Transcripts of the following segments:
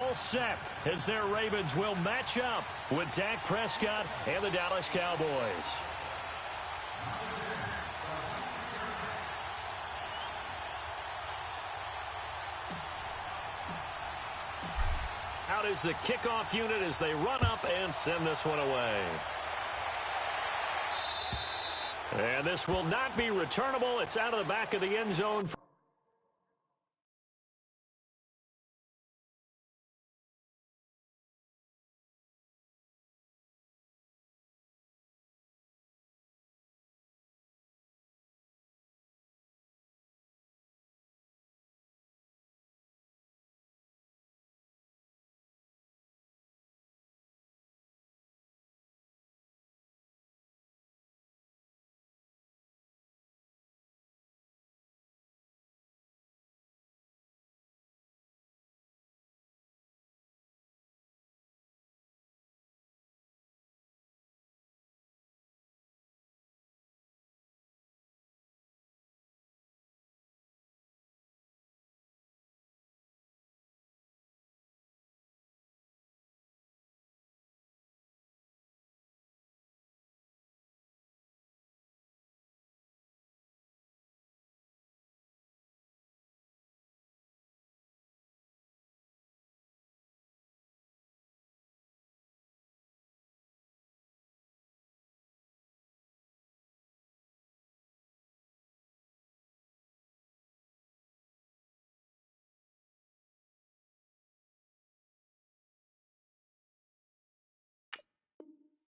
All set as their Ravens will match up with Dak Prescott and the Dallas Cowboys. Out is the kickoff unit as they run up and send this one away. And this will not be returnable. It's out of the back of the end zone.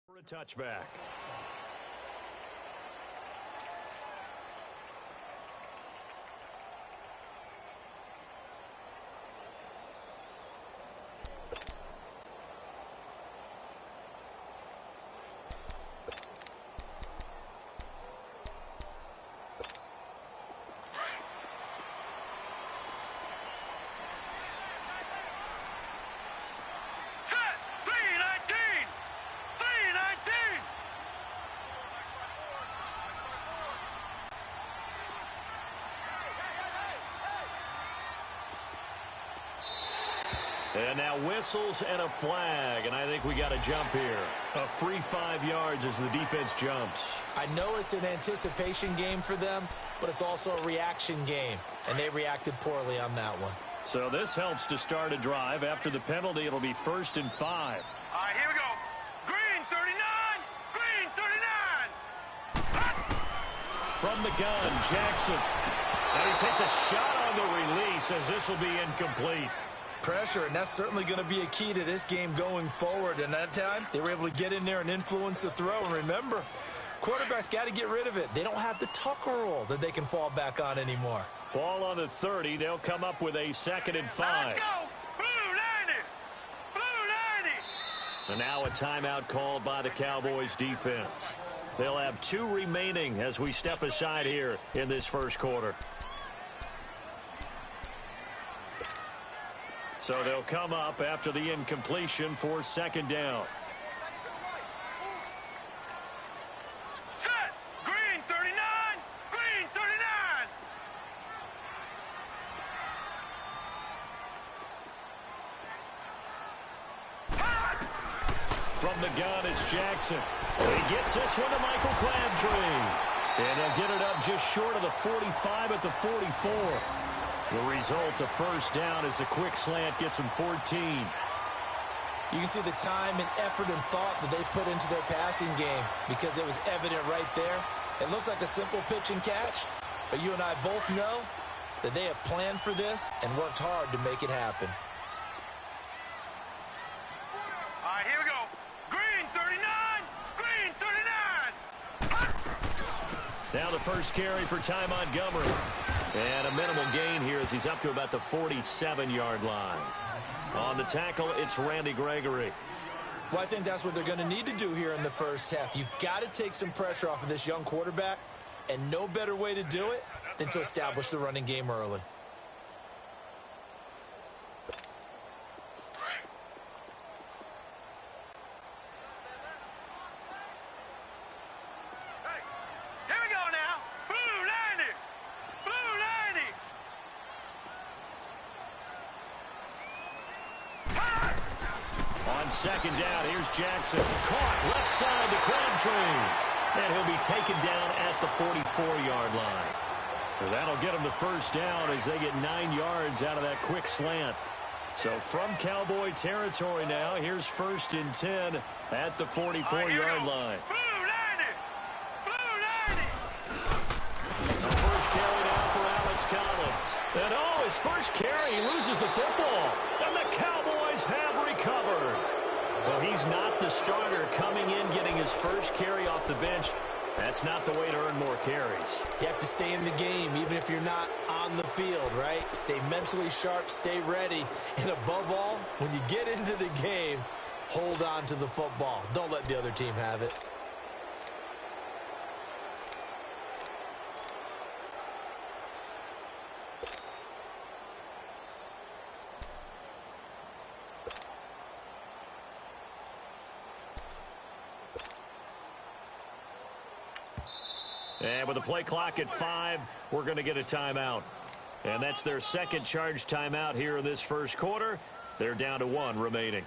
For a touchback. And now whistles and a flag, and I think we got a jump here. A free 5 yards as the defense jumps. I know it's an anticipation game for them, but it's also a reaction game, and they reacted poorly on that one. So this helps to start a drive. After the penalty, it'll be 1st and 5. All right, here we go. Green 39! Green 39! From the gun, Jackson. And he takes a shot on the release as this will be incomplete. Pressure, and that's certainly going to be a key to this game going forward. And that time, they were able to get in there and influence the throw. And remember, quarterbacks got to get rid of it. They don't have the Tucker rule that they can fall back on anymore. Ball on the 30. They'll come up with a 2nd and 5. Let's go! Blue 90! Blue 90! And now a timeout called by the Cowboys defense. They'll have 2 remaining as we step aside here in this first quarter. So they'll come up after the incompletion for 2nd down. Set! Green 39! Green 39! From the gun, it's Jackson. He gets this one to Michael Crabtree. And he'll get it up just short of the 45 at the 44. The result, a 1st down as the quick slant gets him 14. You can see the time and effort and thought that they put into their passing game because it was evident right there. It looks like a simple pitch and catch, but you and I both know that they have planned for this and worked hard to make it happen. All right, here we go. Green 39! Green 39! Now the first carry for Ty Montgomery. And a minimal gain here as he's up to about the 47-yard line. On the tackle, it's Randy Gregory. Well, I think that's what they're going to need to do here in the first half. You've got to take some pressure off of this young quarterback, and no better way to do it than to establish the running game early. on second down. Here's Jackson. Caught left side to Crabtree. And he'll be taken down at the 44-yard line. And that'll get him to first down as they get 9 yards out of that quick slant. So from Cowboy territory now, here's 1st and 10 at the 44-yard line. The first carry now for Alex Collins. And his first carry, he loses the football. And the Cowboys have recovered. Well, he's not the starter coming in, getting his first carry off the bench. That's not the way to earn more carries. You have to stay in the game, even if you're not on the field, right? Stay mentally sharp, stay ready. And above all, when you get into the game, hold on to the football. Don't let the other team have it. And with the play clock at 5, we're going to get a timeout. And that's their second charge timeout here in this first quarter. They're down to 1 remaining.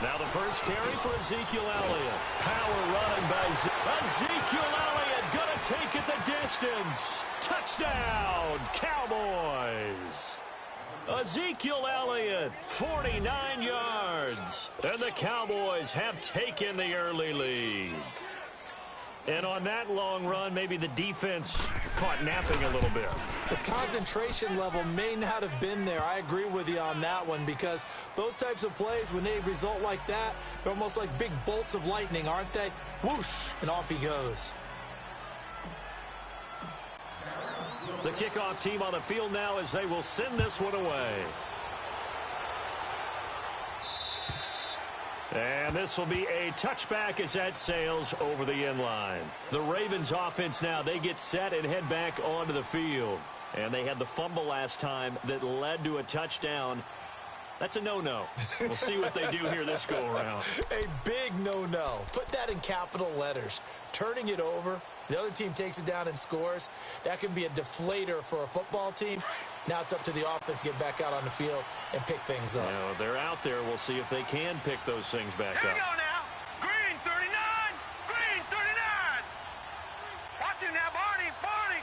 Now the first carry for Ezekiel Elliott. Power running by Ezekiel Elliott. Going to take it the distance. Touchdown, Cowboys. Ezekiel Elliott, 49 yards. And the Cowboys have taken the early lead. And on that long run, maybe the defense caught napping a little bit. The concentration level may not have been there. I agree with you on that one, because those types of plays, when they result like that, they're almost like big bolts of lightning, aren't they? Whoosh, and off he goes. The kickoff team on the field now as they will send this one away. And this will be a touchback as that sails over the end line. The Ravens offense now, they get set and head back onto the field. And they had the fumble last time that led to a touchdown. That's a no-no. We'll see what they do here this go-around. A big no-no. Put that in capital letters. Turning it over, the other team takes it down and scores. That can be a deflator for a football team. Now it's up to the offense to get back out on the field and pick things up. Now, they're out there. We'll see if they can pick those things back Here up. we go now. Green 39. Green 39. Watch it now, Barney. Barney.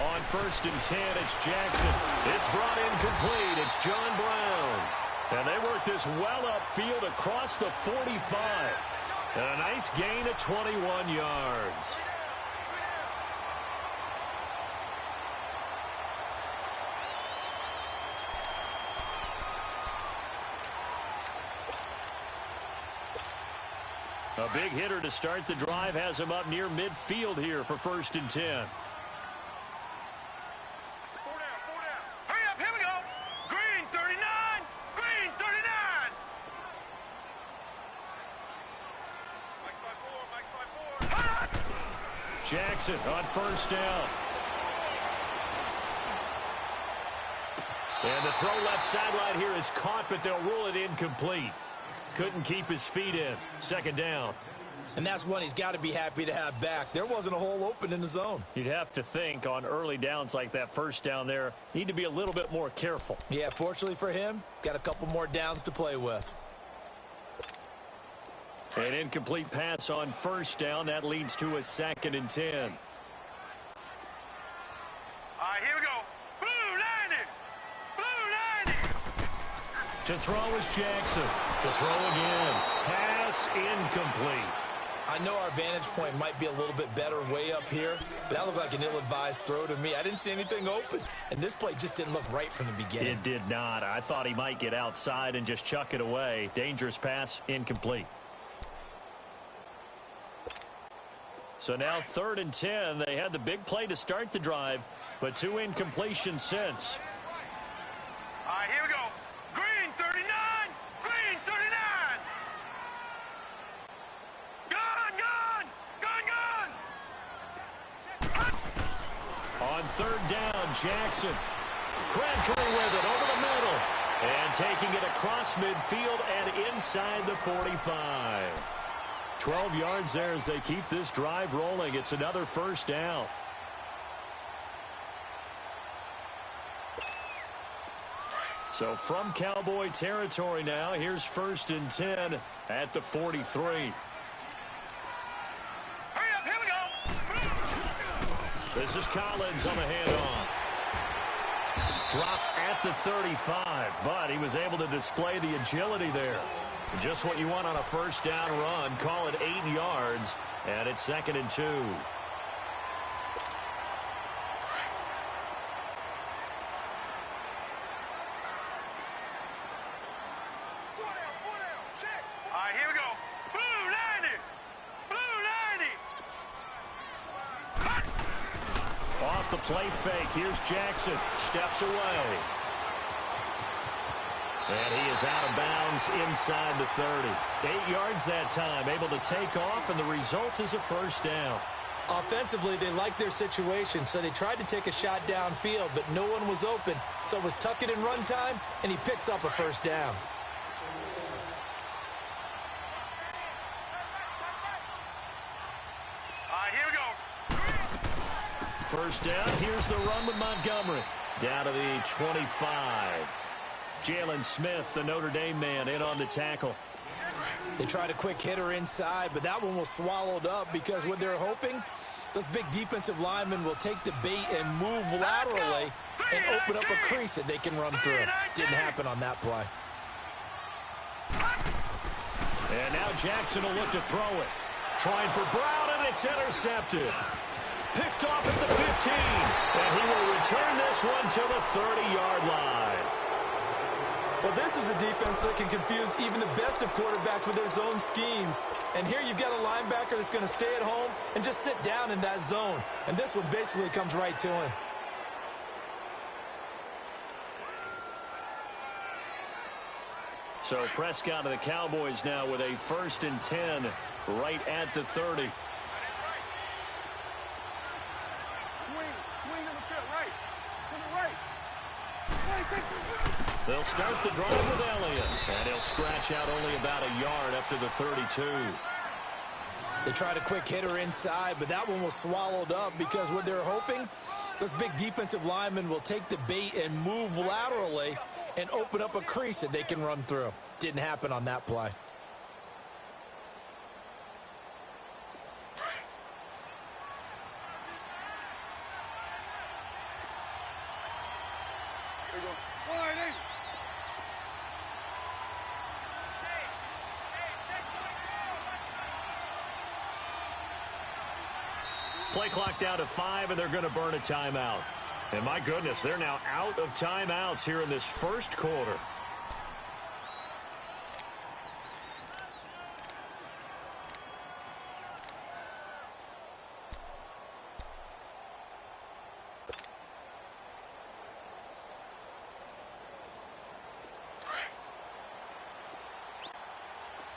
On 1st and 10, it's Jackson. It's brought in complete. It's John Brown. And they work this well upfield across the 45. And a nice gain of 21 yards. A big hitter to start the drive has him up near midfield here for 1st and 10. Hurry up, here we go. Green 39. Green 39. Jackson on 1st down. And the throw left sideline here is caught, but they'll rule it incomplete. Couldn't keep his feet in. 2nd down. And that's one he's got to be happy to have back. There wasn't a hole open in the zone. You'd have to think on early downs like that 1st down there, need to be a little bit more careful. Yeah, fortunately for him, got a couple more downs to play with. An incomplete pass on 1st down. That leads to a 2nd and 10. All right, here we go. Blue 90. Blue 90. To throw is Jackson. To throw again. Pass incomplete. I know our vantage point might be a little bit better way up here, but that looked like an ill-advised throw to me. I didn't see anything open, and this play just didn't look right from the beginning. It did not. I thought he might get outside and just chuck it away. Dangerous pass, incomplete. So now 3rd and 10. They had the big play to start the drive, but 2 incompletions since. All right, here we go. Green 39. Green 39. Gun. On 3rd down, Jackson. Crabtree with it over the middle. And taking it across midfield and inside the 45. 12 yards there as they keep this drive rolling. It's another 1st down. So from Cowboy territory now, here's 1st and 10 at the 43. Hurry up, here we go. This is Collins on the handoff. Dropped at the 35, but he was able to display the agility there. Just what you want on a 1st down run. Call it 8 yards, and it's 2nd and 2. All right, here we go. Blue 90. Off the play fake, here's Jackson. Steps away. And he is out of bounds inside the 30. 8 yards that time, able to take off, and the result is a 1st down. Offensively, they liked their situation, so they tried to take a shot downfield, but no one was open. So it was tuck it in run time, and he picks up a 1st down. All right, here we go. 1st down, here's the run with Montgomery. Down to the 25. Jalen Smith, the Notre Dame man, in on the tackle. They tried a quick hitter inside, but that one was swallowed up because what they're hoping, those big defensive linemen will take the bait and move laterally and open up a crease that they can run through. Didn't happen on that play. And now Jackson will look to throw it. Trying for Brown, and it's intercepted. Picked off at the 15. And he will return this one to the 30-yard line. Well, this is a defense that can confuse even the best of quarterbacks with their zone schemes. And here you've got a linebacker that's going to stay at home and just sit down in that zone. And this one basically comes right to him. So Prescott of the Cowboys now with a 1st and 10 right at the 30. Swing to the field, right. To the right. They'll start the drive with Elliott, and he'll scratch out only about a yard up to the 32. They tried a quick hitter inside, but that one was swallowed up because what they're hoping, those big defensive linemen will take the bait and move laterally and open up a crease that they can run through. Didn't happen on that play. There you go. 180. Play clock down to 5, and they're going to burn a timeout. And my goodness, they're now out of timeouts here in this 1st quarter.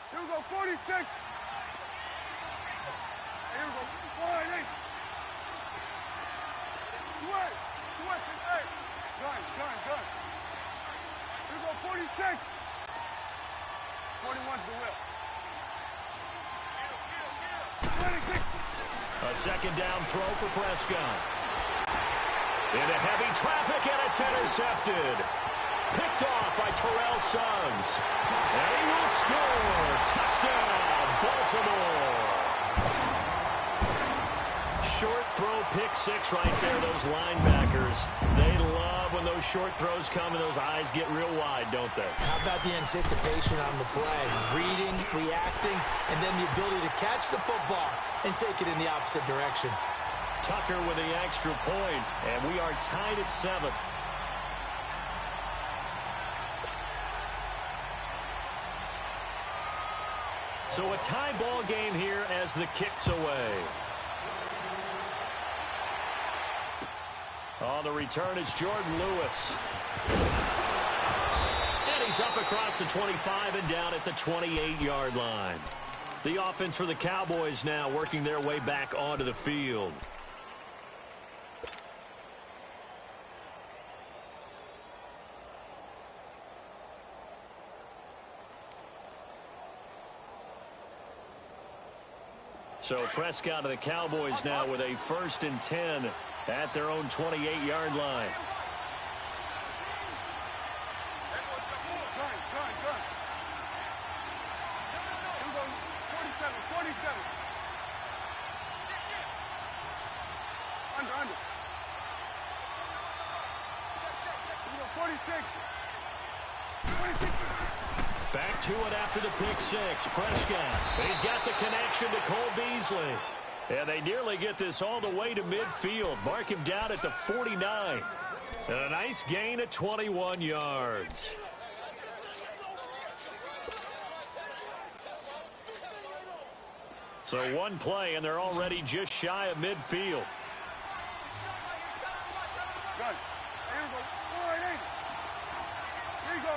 Here we go, 46. Here we go, 180. Switch, hey. Gun. Here we go, 46. 21's the whip. 26. A 2nd down throw for Prescott. Into heavy traffic, and it's intercepted. Picked off by Terrell Suggs. And he will score. Touchdown, Baltimore. Short throw, pick 6 right there. Those linebackers, they love when those short throws come and those eyes get real wide, don't they? How about the anticipation on the play? Reading, reacting, and then the ability to catch the football and take it in the opposite direction. Tucker with the extra point, and we are tied at 7. So a tie ball game here as the kick's away. On the return, it's Jordan Lewis. And he's up across the 25 and down at the 28-yard line. The offense for the Cowboys now working their way back onto the field. So Prescott of the Cowboys now with a 1st and 10 at their own 28-yard line. Back to it after the pick six. Prescott. He's got the connection to Cole Beasley. And they nearly get this all the way to midfield. Mark him down at the 49. And a nice gain of 21 yards. So one play, and they're already just shy of midfield. Good. Here we go. All right, hey. Here you go.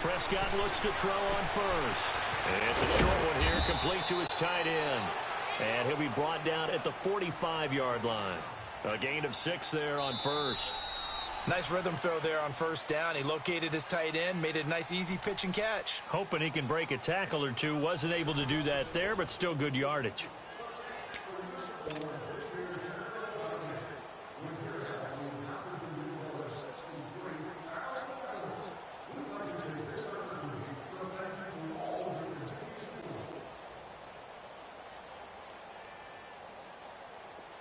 Prescott looks to throw on first. And it's a short one here, complete to his tight end. And he'll be brought down at the 45-yard line. A gain of 6 there on first. Nice rhythm throw there on first down. He located his tight end, made it a nice easy pitch and catch. Hoping he can break a tackle or two. Wasn't able to do that there, but still good yardage.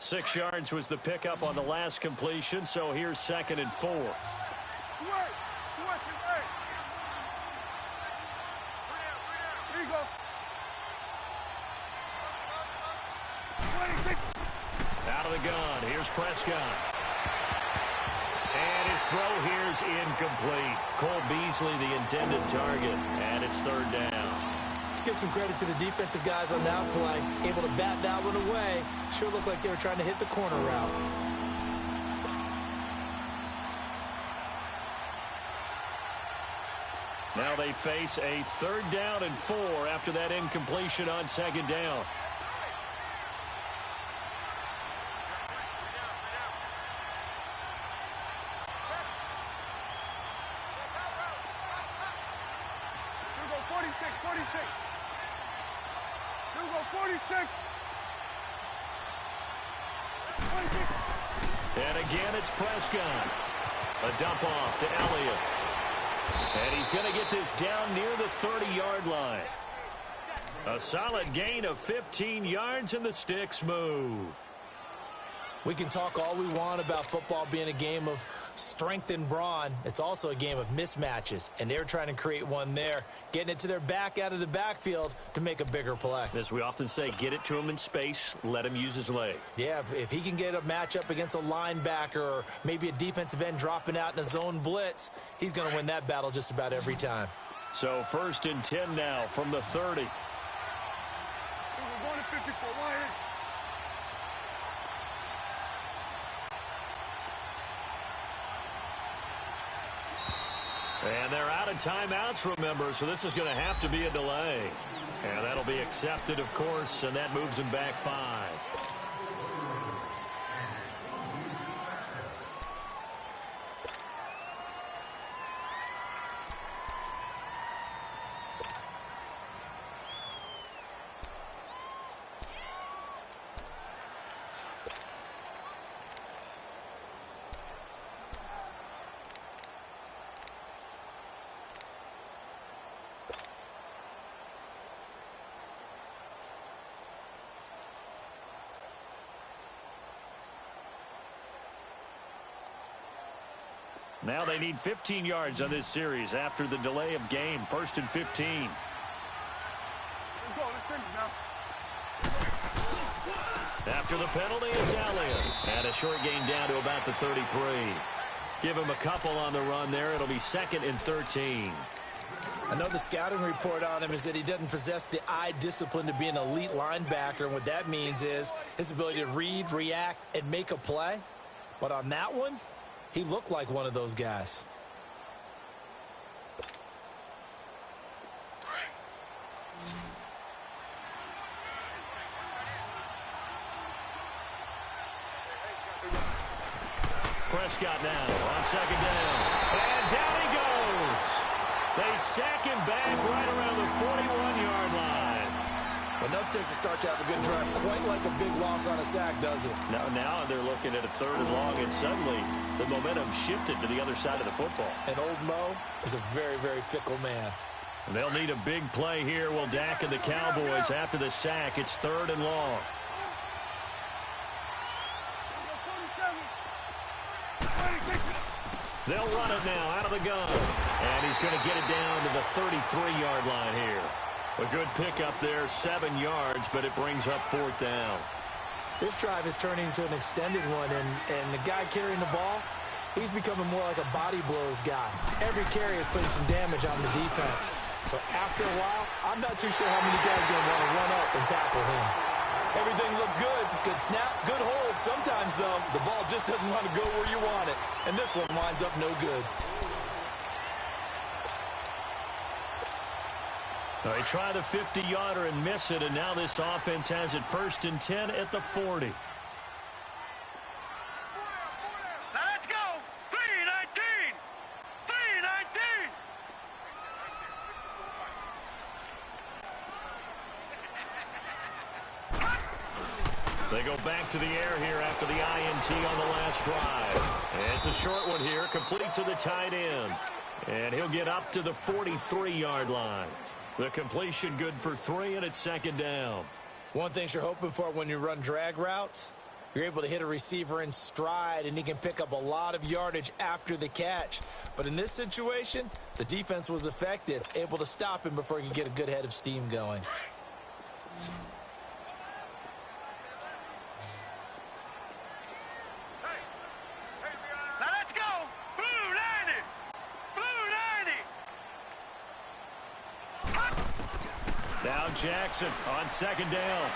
Six yards was the pickup on the last completion, so here's 2nd and 4. Switch it, hey. Here you go. 26. Out of the gun, here's Prescott. And his throw here's incomplete. Cole Beasley, the intended target, and it's 3rd down. Let's give some credit to the defensive guys on that play. Able to bat that one away. Sure looked like they were trying to hit the corner route. Now they face a 3rd down and 4 after that incompletion on 2nd down. Here we go, 46. Here we go, 46. 26. And again, it's Prescott. A dump off to Elliott. And he's going to get this down near the 30-yard line. A solid gain of 15 yards, and the sticks move. We can talk all we want about football being a game of strength and brawn. It's also a game of mismatches, and they're trying to create one there, getting it to their back out of the backfield to make a bigger play. As we often say, get it to him in space, let him use his leg. Yeah, if he can get a matchup against a linebacker or maybe a defensive end dropping out in a zone blitz, he's going to win that battle just about every time. So 1st and 10 now from the 30. We're going to 54. Why? And they're out of timeouts, remember, so this is going to have to be a delay. And that'll be accepted, of course, and that moves him back 5. Now they need 15 yards on this series after the delay of game. 1st and 15. Let's go. Let's finish now. After the penalty, it's Elliott. And a short gain down to about the 33. Give him a couple on the run there. It'll be 2nd and 13. I know the scouting report on him is that he doesn't possess the eye discipline to be an elite linebacker, and what that means is his ability to read, react, and make a play. But on that one, he looked like one of those guys. Prescott now on second down. And down he goes. They sack him back right around the 41-yard line. Enough takes to start to have a good drive. Quite like a big loss on a sack, does it? Now they're looking at a 3rd and long, and suddenly the momentum shifted to the other side of the football. And old Mo is a very, very fickle man. And they'll need a big play here. Will Dak and the Cowboys after the sack. It's 3rd and long. They'll run it now out of the gun. And he's going to get it down to the 33-yard line here. A good pickup there, 7 yards, but it brings up 4th down. This drive is turning into an extended one, and the guy carrying the ball, he's becoming more like a body blows guy. Every carry is putting some damage on the defense. So after a while, I'm not too sure how many guys are going to want to run up and tackle him. Everything looked good. Good snap, good hold. Sometimes, though, the ball just doesn't want to go where you want it. And this one winds up no good. They try the 50-yarder and miss it, and now this offense has it 1st and 10 at the 40. Now let's go. 3-19. 3-19. They go back to the air here after the INT on the last drive. And it's a short one here, complete to the tight end. And he'll get up to the 43-yard line. The completion good for 3, and it's 2nd down. One thing you're hoping for when you run drag routes, you're able to hit a receiver in stride, and he can pick up a lot of yardage after the catch. But in this situation, the defense was effective, able to stop him before he could get a good head of steam going. Now let's go. Blue 90. Blue 90. Now Jackson on 2nd down.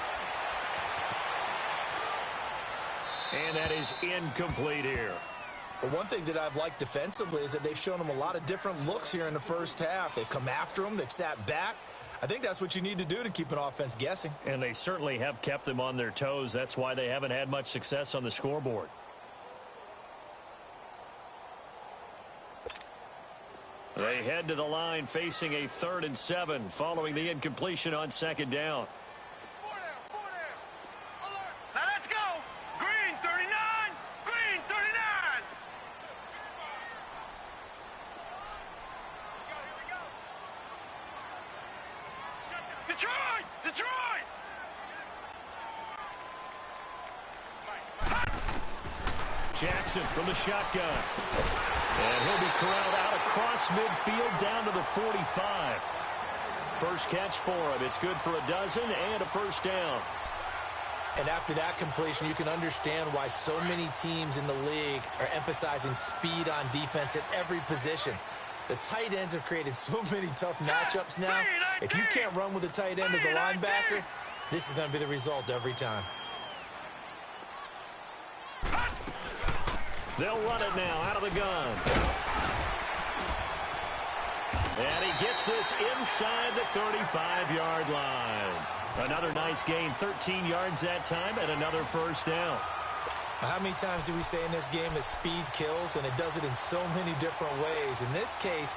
And that is incomplete here. But one thing that I've liked defensively is that they've shown him a lot of different looks here in the first half. They've come after him. They've sat back. I think that's what you need to do to keep an offense guessing. And they certainly have kept them on their toes. That's why they haven't had much success on the scoreboard. They head to the line facing a 3rd and 7 following the incompletion on 2nd down. Now let's go. Green 39. Green 39. Detroit. Detroit. Jackson from the shotgun. And he'll be corralled out across midfield down to the 45. First catch for him. It's good for a dozen and a 1st down. And after that completion, you can understand why so many teams in the league are emphasizing speed on defense at every position. The tight ends have created so many tough matchups now. If you can't run with a tight end as a linebacker, this is going to be the result every time. They'll run it now out of the gun. And he gets this inside the 35-yard line. Another nice gain, 13 yards that time, and another 1st down. How many times do we say in this game that speed kills, and it does it in so many different ways? In this case,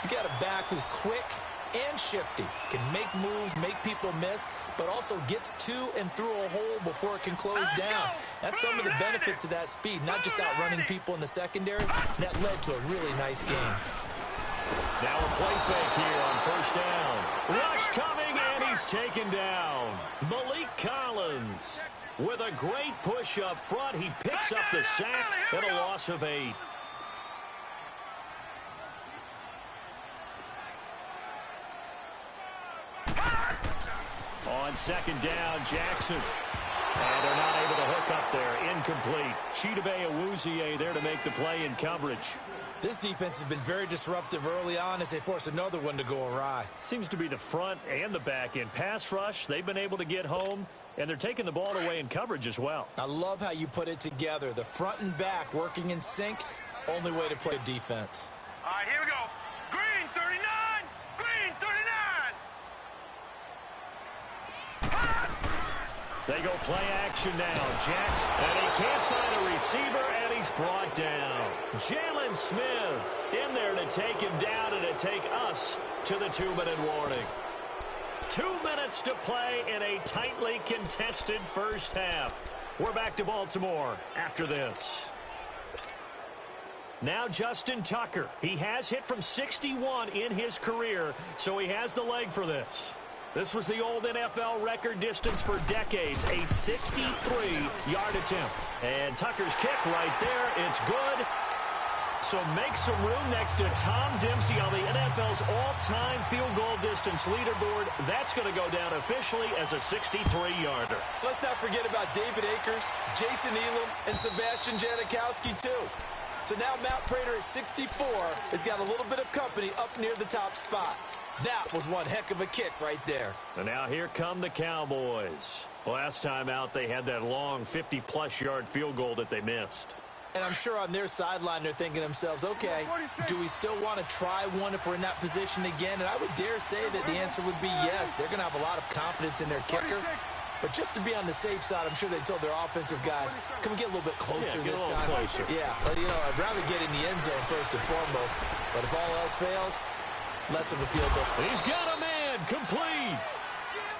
you got a back who's quick and shifty, can make moves, make people miss, but also gets to and through a hole before it can close down. That's some of the benefits of that speed, not just outrunning people in the secondary. That led to a really nice game. Now a play fake here on 1st down. Rush coming, and he's taken down. Malik Collins with a great push up front. He picks up the sack and a loss of 8. On 2nd down, Jackson. And they're not able to hook up there. Incomplete. Chidobe Awuzie there to make the play in coverage. This defense has been very disruptive early on as they force another one to go awry. Seems to be the front and the back end. Pass rush, they've been able to get home, and they're taking the ball away in coverage as well. I love how you put it together. The front and back working in sync, only way to play defense. All right, here we go. Green 39, green 39. They go play action now. Jackson, and he can't find a receiver, and he's brought down. Jalen Smith in there to take him down and to take us to the 2-minute warning. 2 minutes to play in a tightly contested first half. We're back to Baltimore after this. Now Justin Tucker. He has hit from 61 in his career, so he has the leg for this. This was the old NFL record distance for decades, a 63-yard attempt. And Tucker's kick right there, it's good. So make some room next to Tom Dempsey on the NFL's all-time field goal distance leaderboard. That's going to go down officially as a 63-yarder. Let's not forget about David Akers, Jason Elam, and Sebastian Janikowski, too. So now Matt Prater at 64 has got a little bit of company up near the top spot. That was one heck of a kick right there. And now here come the Cowboys. Last time out, they had that long 50-plus yard field goal that they missed. And I'm sure on their sideline they're thinking to themselves, okay, do we still want to try one if we're in that position again? And I would dare say that the answer would be yes. They're going to have a lot of confidence in their kicker. But just to be on the safe side, I'm sure they told their offensive guys, can we get a little bit closer this time? Closer. Yeah, well, you know, I'd rather get in the end zone first and foremost. But if all else fails, less of a field goal. He's got a man complete.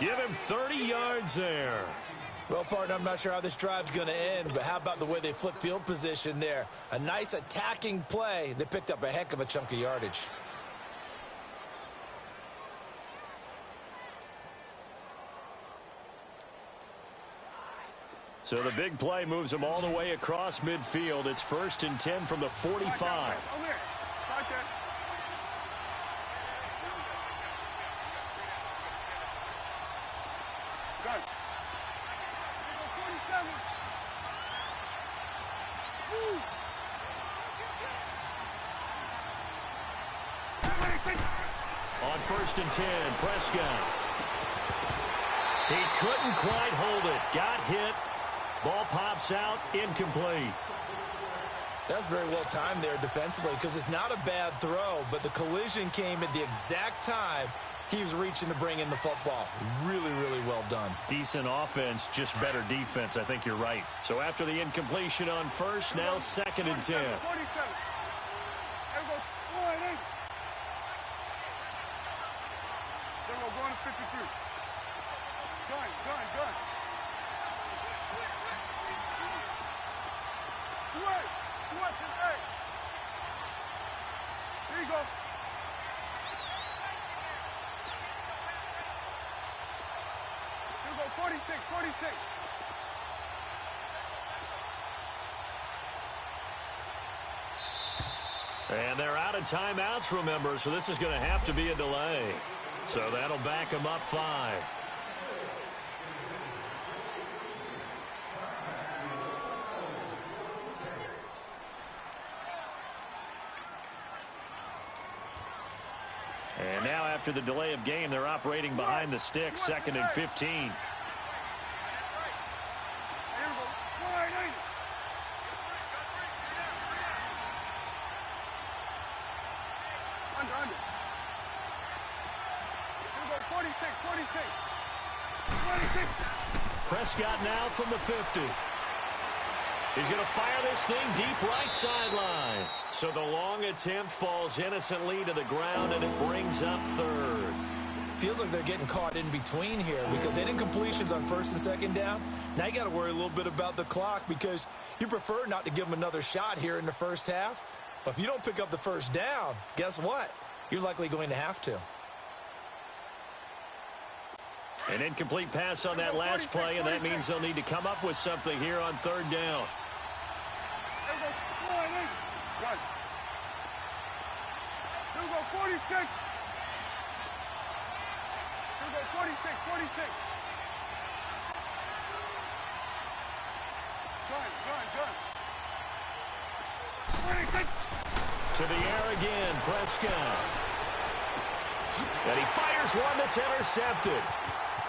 Give him 30 yards there. Well, partner, I'm not sure how this drive's going to end, but how about the way they flip field position there? A nice attacking play. They picked up a heck of a chunk of yardage. So the big play moves them all the way across midfield. It's 1st and 10 from the 45. On 1st and 10, Prescott. He couldn't quite hold it. Got hit. Ball pops out, incomplete. That's very well timed there defensively because it's not a bad throw, but the collision came at the exact time he was reaching to bring in the football. Really, really well done. Decent offense, just better defense. I think you're right. So after the incompletion on 1st, now 2nd and 10. Here you go. Here we go, 46, 46. And they're out of timeouts, remember, so this is going to have to be a delay. So that'll back them up 5. And now after the delay of game, they're operating behind the sticks, 2nd and 15. Prescott now from the 50. He's going to fire this thing deep right sideline. So the long attempt falls innocently to the ground, and it brings up 3rd. Feels like they're getting caught in between here because they didn't completions on 1st and 2nd down. Now you got to worry a little bit about the clock because you prefer not to give them another shot here in the first half. But if you don't pick up the 1st down, guess what? You're likely going to have to. An incomplete pass on that last play, and that means they'll need to come up with something here on 3rd down. Here we go, 46. Here we go, 46, 46. Gun. 26. To the air again, Prescott. And he fires one that's intercepted.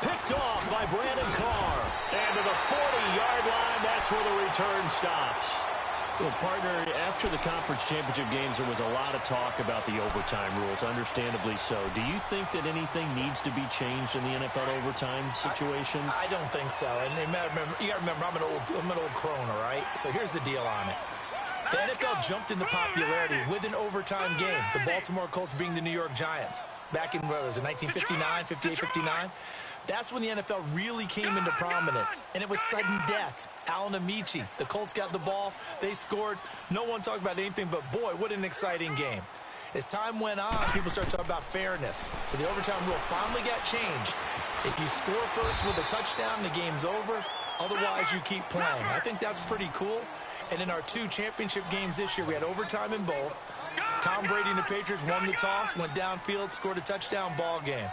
Picked off by Brandon Carr. And to the 40-yard line, that's where the return stops. Well, partner, after the conference championship games, there was a lot of talk about the overtime rules, understandably so. Do you think that anything needs to be changed in the NFL overtime situation? I don't think so. And you got to remember, I'm an old crone, all right? So here's the deal on it. The NFL jumped into popularity with an overtime game, the Baltimore Colts being the New York Giants. Back in, what was it, 1959, 58, 59? That's when the NFL really came into prominence, and it was sudden death. Alan Amici, the Colts got the ball, they scored. No one talked about anything but, boy, what an exciting game. As time went on, people started talking about fairness. So the overtime rule finally got changed. If you score first with a touchdown, the game's over. Otherwise, you keep playing. I think that's pretty cool. And in our 2 championship games this year, we had overtime in both. Tom Brady and the Patriots won the toss, went downfield, scored a touchdown, ball game.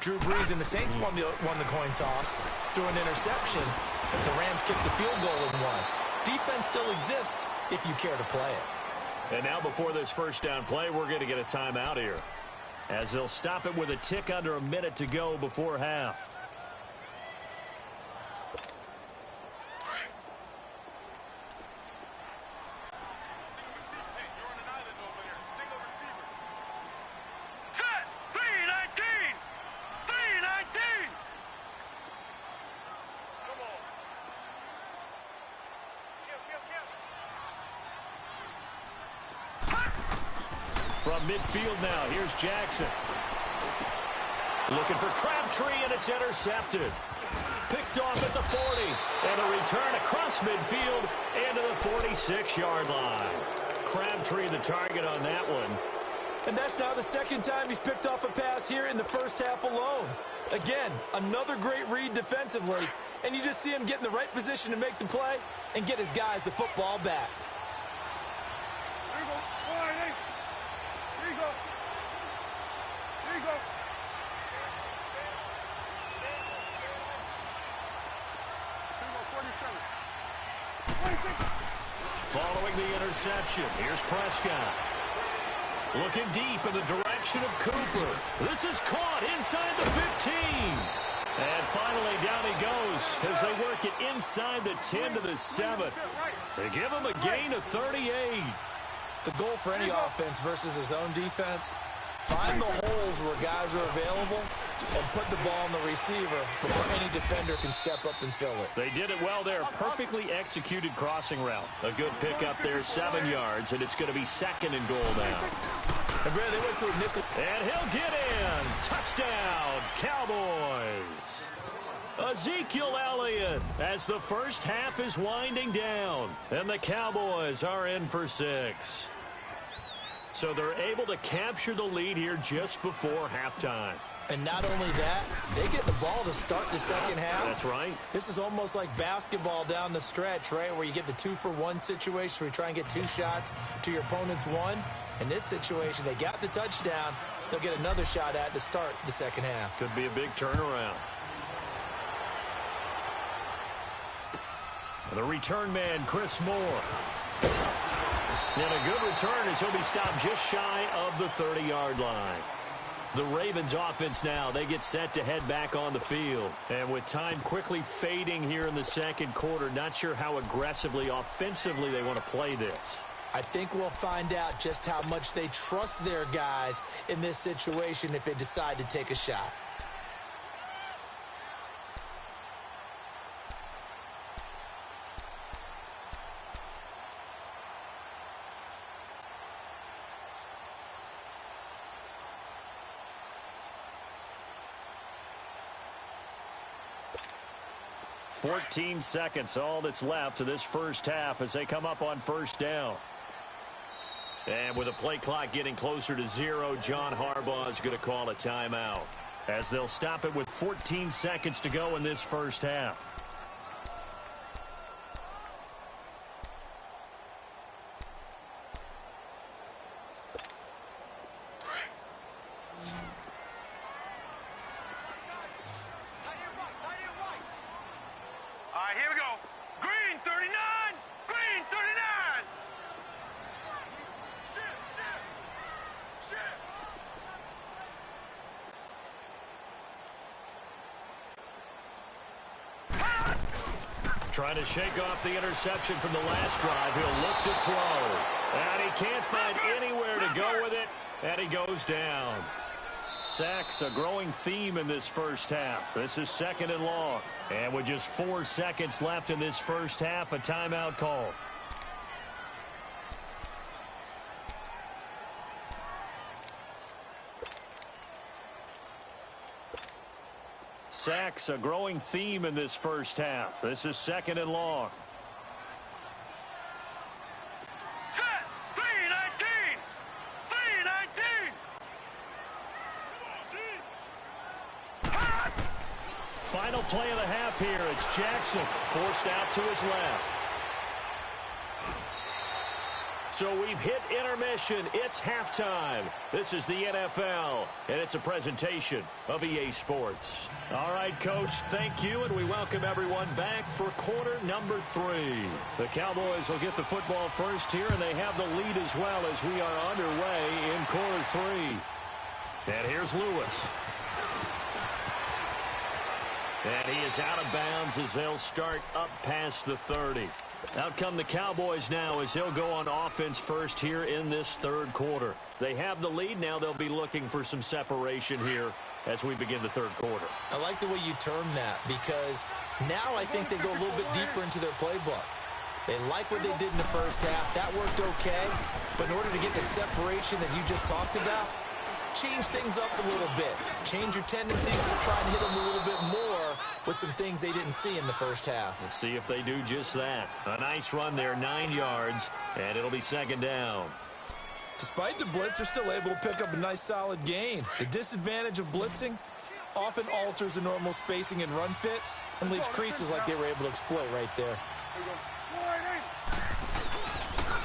Drew Brees and the Saints won the coin toss, threw an interception, but the Rams kicked the field goal and won. Defense still exists if you care to play it. And now before this first down play, we're going to get a timeout here, as they'll stop it with a tick under a minute to go before half. From midfield now, here's Jackson. Looking for Crabtree, and it's intercepted. Picked off at the 40, and a return across midfield and to the 46-yard line. Crabtree the target on that one. And that's now the second time he's picked off a pass here in the first half alone. Again, another great read defensively, and you just see him get in the right position to make the play and get his guys the football back. There you go. All right, hey. There you go. There you go. There you go, 47. 26. Following the interception, here's Prescott. Looking deep in the direction of Cooper. This is caught inside the 15. And finally, down he goes as they work it inside the 10 to the 7. They give him a gain of 38. The goal for any offense versus his own defense, find the holes where guys are available and put the ball on the receiver before any defender can step up and fill it. They did it well there. Perfectly executed crossing route. A good pickup there, 7 yards, and it's going to be second and goal now. And Brad, they went to a nickel. And he'll get in. Touchdown, Cowboys. Ezekiel Elliott as the first half is winding down. And the Cowboys are in for 6. So they're able to capture the lead here just before halftime. And not only that, they get the ball to start the second half. That's right. This is almost like basketball down the stretch, right, where you get the 2-for-1 situation where you try and get 2 shots to your opponent's 1. In this situation, they got the touchdown. They'll get another shot at to start the second half. Could be a big turnaround. The return man, Chris Moore. And a good return as he'll be stopped just shy of the 30-yard line. The Ravens offense now, they get set to head back on the field. And with time quickly fading here in the second quarter, not sure how aggressively, offensively they want to play this. I think we'll find out just how much they trust their guys in this situation if they decide to take a shot. $14 seconds, all that's left to this first half as they come up on first down. And with the play clock getting closer to 0, John Harbaugh is going to call a timeout as they'll stop it with 14 seconds to go in this first half. All right, here we go. Green 39. Green 39. Trying to shake off the interception from the last drive. He'll look to throw. And he can't find anywhere to go with it. And he goes down. Sacks, a growing theme in this first half. This is 2nd and long. And with just 4 seconds left in this first half, a timeout call. Sacks, a growing theme in this first half. This is 2nd and long. Set. 3-19. 3-19. Final play of the half here. It's Jackson forced out to his left. So we've hit intermission. It's halftime. This is the NFL, and it's a presentation of EA Sports. All right, Coach, thank you, and we welcome everyone back for quarter number 3. The Cowboys will get the football first here, and they have the lead as well as we are underway in quarter 3. And here's Lewis. And he is out of bounds as they'll start up past the 30. Out come the Cowboys now as they'll go on offense first here in this 3rd quarter. They have the lead. Now they'll be looking for some separation here as we begin the 3rd quarter. I like the way you term that because now I think they go a little bit deeper into their playbook. They like what they did in the first half. That worked okay. But in order to get the separation that you just talked about, change things up a little bit. Change your tendencies and try and hit them a little bit more with some things they didn't see in the first half. We'll see if they do just that. A nice run there, 9 yards, and it'll be 2nd down. Despite the blitz, they're still able to pick up a nice solid gain. The disadvantage of blitzing often alters the normal spacing and run fits and leaves creases like they were able to exploit right there.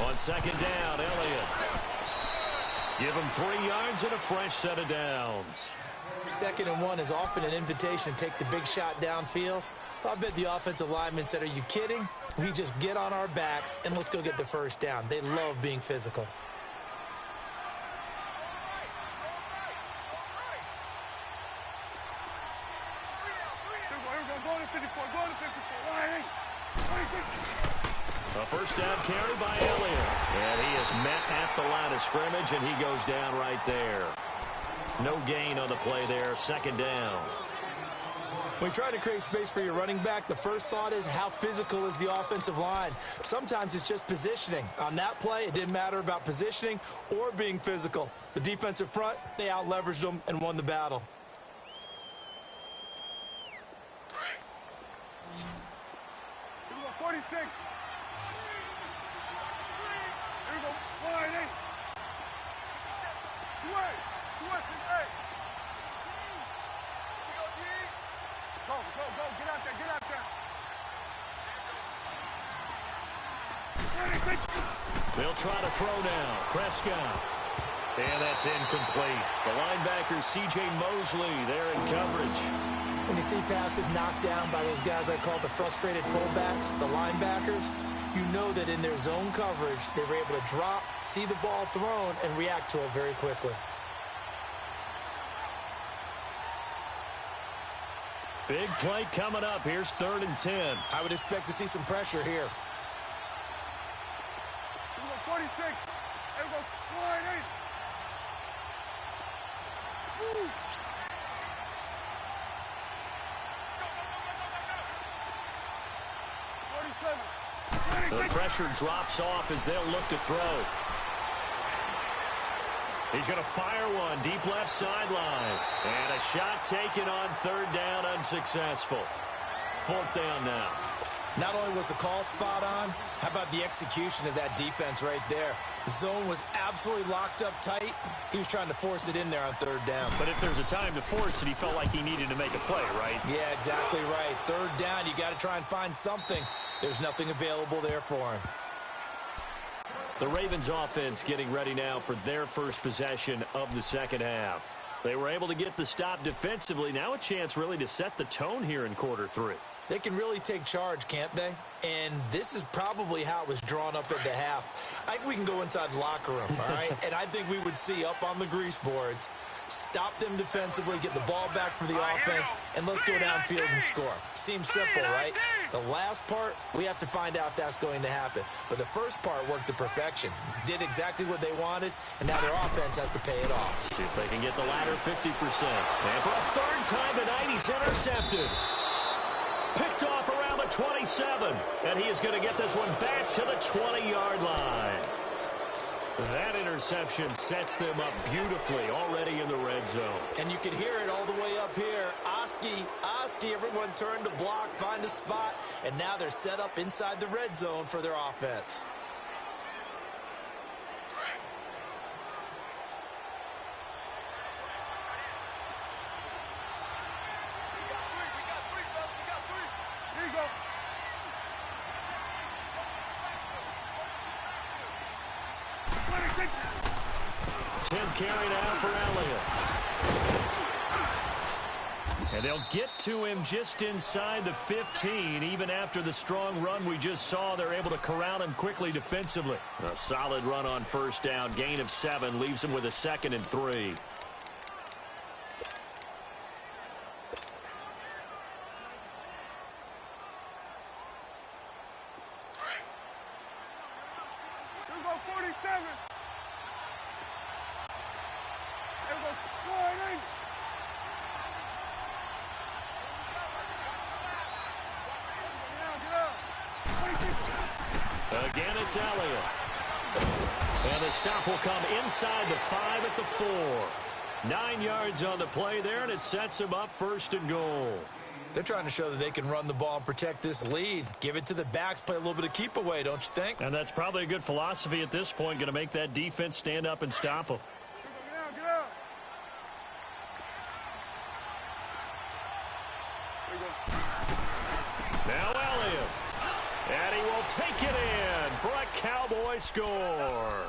On 2nd down, Elliott. Give him 3 yards and a fresh set of downs. 2nd and 1 is often an invitation to take the big shot downfield. I bet the offensive lineman said, are you kidding? We just get on our backs and let's go get the first down. They love being physical. A first down carry by Elliott. And he is met at the line of scrimmage, and he goes down right there. No gain on the play there. 2nd down. When you try to create space for your running back, the first thought is how physical is the offensive line. Sometimes it's just positioning. On that play, it didn't matter about positioning or being physical. The defensive front, they out-leveraged them and won the battle. Here we go, 46. Here we go, 198. Sway, hey. Go, get out there. They'll try to throw now. Prescott. And that's incomplete. The linebacker, C.J. Mosley, there in coverage. When you see passes knocked down by those guys I call the frustrated fullbacks, the linebackers, you know that in their zone coverage, they were able to drop, see the ball thrown, and react to it very quickly. Big play coming up. Here's 3rd and 10. I would expect to see some pressure here. Here we go, 46. Here we go, 198. Woo. The pressure drops off as they'll look to throw. He's going to fire one deep left sideline. And a shot taken on 3rd down, unsuccessful. 4th down now. Not only was the call spot on, how about the execution of that defense right there? The zone was absolutely locked up tight. He was trying to force it in there on 3rd down. But if there's a time to force it, he felt like he needed to make a play, right? Yeah, exactly right. 3rd down, you got to try and find something. There's nothing available there for him. The Ravens offense getting ready now for their first possession of the 2nd half. They were able to get the stop defensively. Now a chance really to set the tone here in quarter 3. They can really take charge, can't they? And this is probably how it was drawn up at the half. I think we can go inside the locker room, all right? And I think we would see up on the grease boards, stop them defensively, get the ball back for the offense, and let's go downfield and score. Seems simple, right? The last part, we have to find out if that's going to happen. But the first part worked to perfection. Did exactly what they wanted, and now their offense has to pay it off. See if they can get the latter 50%. And for a third time tonight, he's intercepted. Picked off around the 27, and he is going to get this one back to the 20-yard line. That interception sets them up beautifully already in the red zone. And you can hear it all the way up here. Oski, everyone turned to block, find a spot, and now they're set up inside the red zone for their offense. Carried out for Elliott. And they'll get to him just inside the 15. Even after the strong run we just saw, they're able to corral him quickly defensively. A solid run on first down. Gain of 7 leaves him with a 2nd and 3. Again, it's Elliott. And the stop will come inside the 5 at the 4. 9 yards on the play there, and it sets him up 1st and goal. They're trying to show that they can run the ball and protect this lead. Give it to the backs, play a little bit of keep away, don't you think? And that's probably a good philosophy at this point, going to make that defense stand up and stop them. Now Elliott. And he will take it in for a Cowboy score.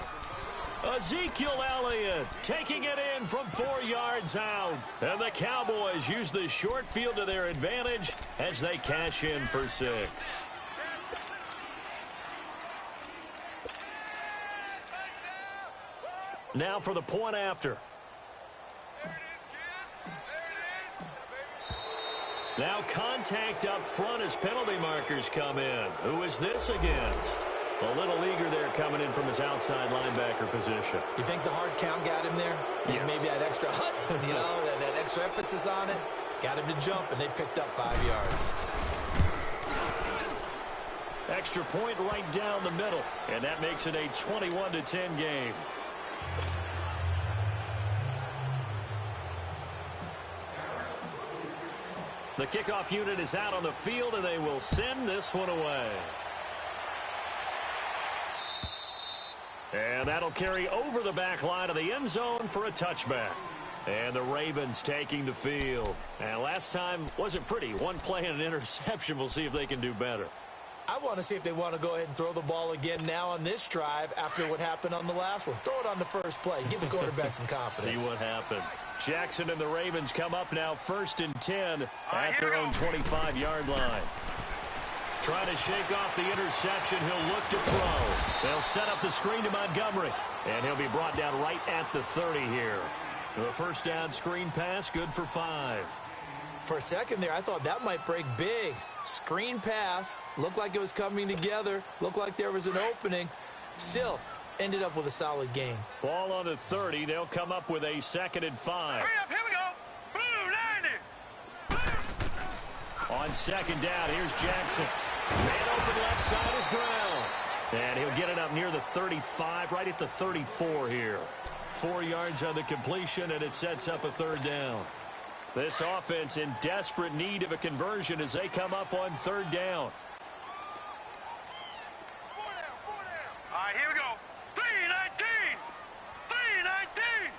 Ezekiel Elliott taking it in from 4 yards out. And the Cowboys use the short field to their advantage as they cash in for 6. Now for the point after. Now contact up front as penalty markers come in. Who is this against? A little eager there coming in from his outside linebacker position. You think the hard count got him there? Yes. Maybe that extra hut, you know, that extra emphasis on it. Got him to jump, and they picked up 5 yards. Extra point right down the middle, and that makes it a 21-10 game. The kickoff unit is out on the field, and they will send this one away. And that'll carry over the back line of the end zone for a touchback. And the Ravens taking the field. And last time wasn't pretty. One play and an interception. We'll see if they can do better. I want to see if they want to go ahead and throw the ball again now on this drive after what happened on the last one. Throw it on the first play. Give the quarterback some confidence. See what happens. Jackson and the Ravens come up now 1st and 10 at their own 25-yard line. Trying to shake off the interception. He'll look to throw. They'll set up the screen to Montgomery. And he'll be brought down right at the 30 here. The first down screen pass, good for 5. For a second there, I thought that might break big. Screen pass. Looked like it was coming together. Looked like there was an opening. Still, ended up with a solid game. Ball on the 30. They'll come up with a 2nd and 5. Hurry up, here we go. Blue, 90. On 2nd down, here's Jackson. Man open left side is Brown. And he'll get it up near the 35, right at the 34 here. 4 yards on the completion, and it sets up a 3rd down. This offense in desperate need of a conversion as they come up on 3rd down. All right, here we go. 319. 319.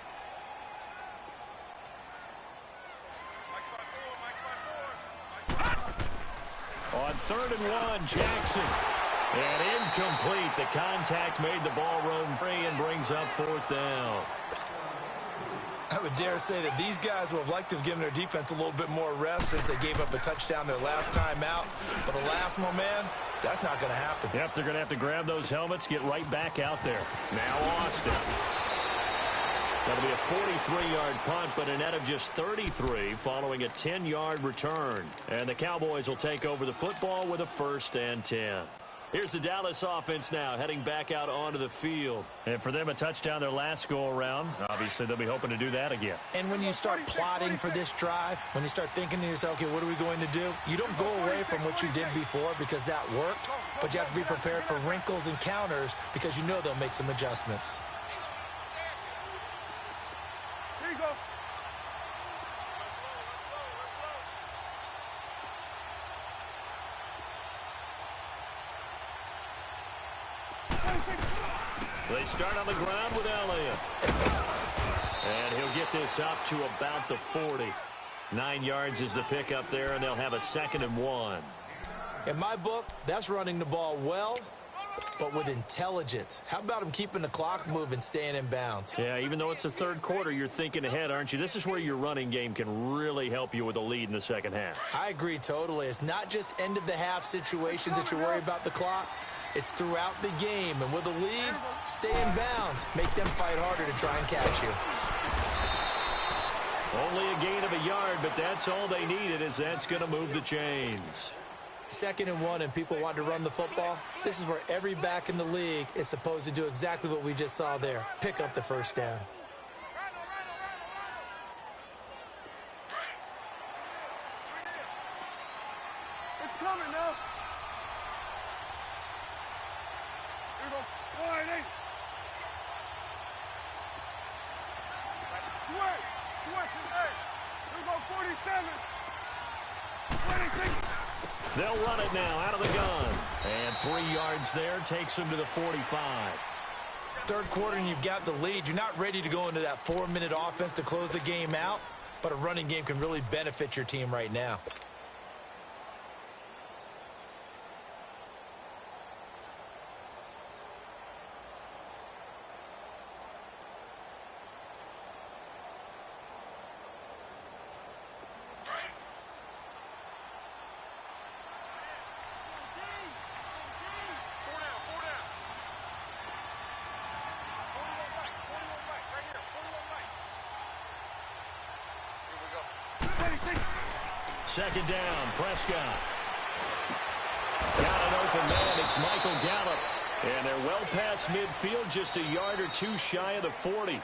On 3rd and 1, Jackson. And incomplete. The contact made the ball roam free and brings up 4th down. I would dare say that these guys would have liked to have given their defense a little bit more rest since they gave up a touchdown their last time out. But alas, my man, that's not going to happen. Yep, they're going to have to grab those helmets, get right back out there. Now Austin. That'll be a 43-yard punt, but a net of just 33 following a 10-yard return. And the Cowboys will take over the football with a 1st and 10. Here's the Dallas offense now heading back out onto the field. And for them, a touchdown their last go-around. Obviously, they'll be hoping to do that again. And when you start plotting for this drive, when you start thinking to yourself, okay, what are we going to do? You don't go away from what you did before because that worked, but you have to be prepared for wrinkles and counters because you know they'll make some adjustments. Here you go. They start on the ground with Elliott. And he'll get this up to about the 40. 9 yards is the pickup there, and they'll have a 2nd and 1. In my book, that's running the ball well, but with intelligence. How about him keeping the clock moving, staying in bounds? Yeah, even though it's the 3rd quarter, you're thinking ahead, aren't you? This is where your running game can really help you with a lead in the 2nd half. I agree totally. It's not just end-of-the-half situations that you worry about the clock. It's throughout the game. And with a lead, stay in bounds. Make them fight harder to try and catch you. Only a gain of a yard, but that's all they needed, as that's going to move the chains. 2nd and 1 and people want to run the football. This is where every back in the league is supposed to do exactly what we just saw there. Pick up the 1st down. It's coming now. Here we go. 180. Switch. Switch is there. Here we go. 47. 26. They'll run it now out of the gun. And 3 yards there takes them to the 45. 3rd quarter and you've got the lead. You're not ready to go into that 4-minute offense to close the game out, but a running game can really benefit your team right now. Second down, Prescott. Got an open man, it's Michael Gallup. And they're well past midfield, just a yard or two shy of the 40.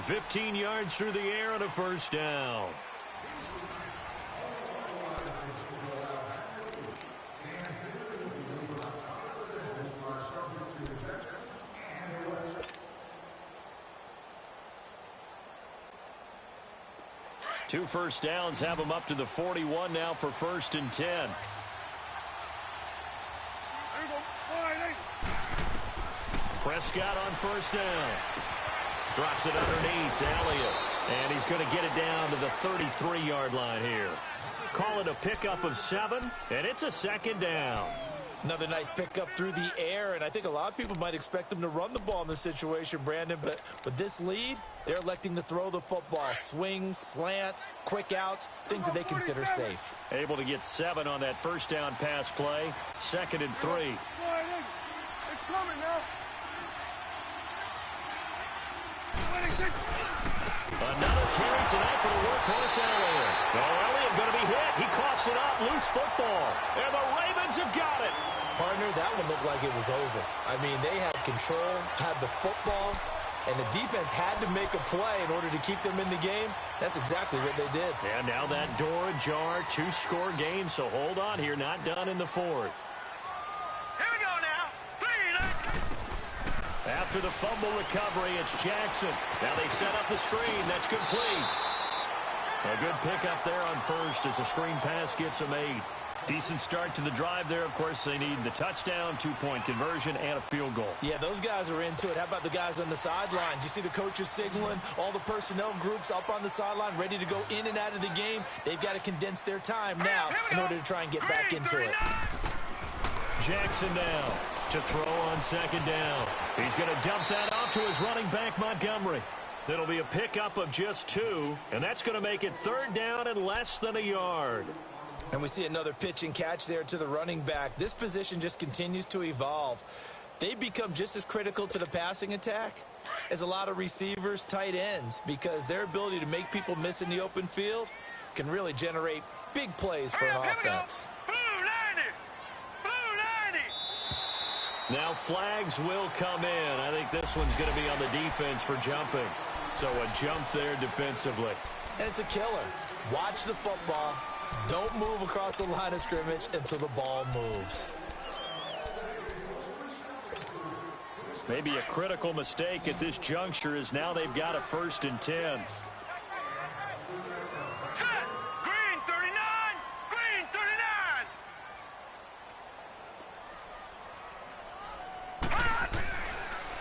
15 yards through the air and a 1st down. Two 1st downs have them up to the 41 now for 1st and 10. Here we go. 180. Prescott on 1st down. Drops it underneath to Elliott. And he's going to get it down to the 33-yard line here. Call it a pickup of 7, and it's a 2nd down. Another nice pickup through the air, and I think a lot of people might expect them to run the ball in this situation, Brandon, but with this lead, they're electing to throw the football. Swings, slants, quick outs, things that they consider safe. Able to get 7 on that 1st down pass play. 2nd and 3. 180. It's coming now. 26. Another carry tonight for the workhorse Elliott. Oh, Elliott going to be hit. He coughs it up. Loose football. And the Ravens have got it. Partner, that one looked like it was over. I mean, they had control, had the football, and the defense had to make a play in order to keep them in the game. That's exactly what they did. And now that door ajar, 2-score game, so hold on here, not done in the 4th. Here we go now. After the fumble recovery, it's Jackson. Now they set up the screen. That's complete. A good pickup there on 1st as the screen pass gets them 8. Decent start to the drive there. Of course, they need the touchdown, 2-point conversion, and a field goal. Yeah, those guys are into it. How about the guys on the sidelines? You see the coaches signaling, all the personnel groups up on the sideline ready to go in and out of the game. They've got to condense their time now in order to try and get back into it. Jackson now to throw on 2nd down. He's going to dump that off to his running back, Montgomery. It'll be a pickup of just 2, and that's going to make it 3rd down and less than a yard. And we see another pitch and catch there to the running back. This position just continues to evolve. They become just as critical to the passing attack as a lot of receivers, tight ends, because their ability to make people miss in the open field can really generate big plays for an offense. Now flags will come in. I think this one's going to be on the defense for jumping. So a jump there defensively. And it's a killer. Watch the football. Don't move across the line of scrimmage until the ball moves. Maybe a critical mistake at this juncture is now they've got a 1st and 10. Set. Green 39. Green 39.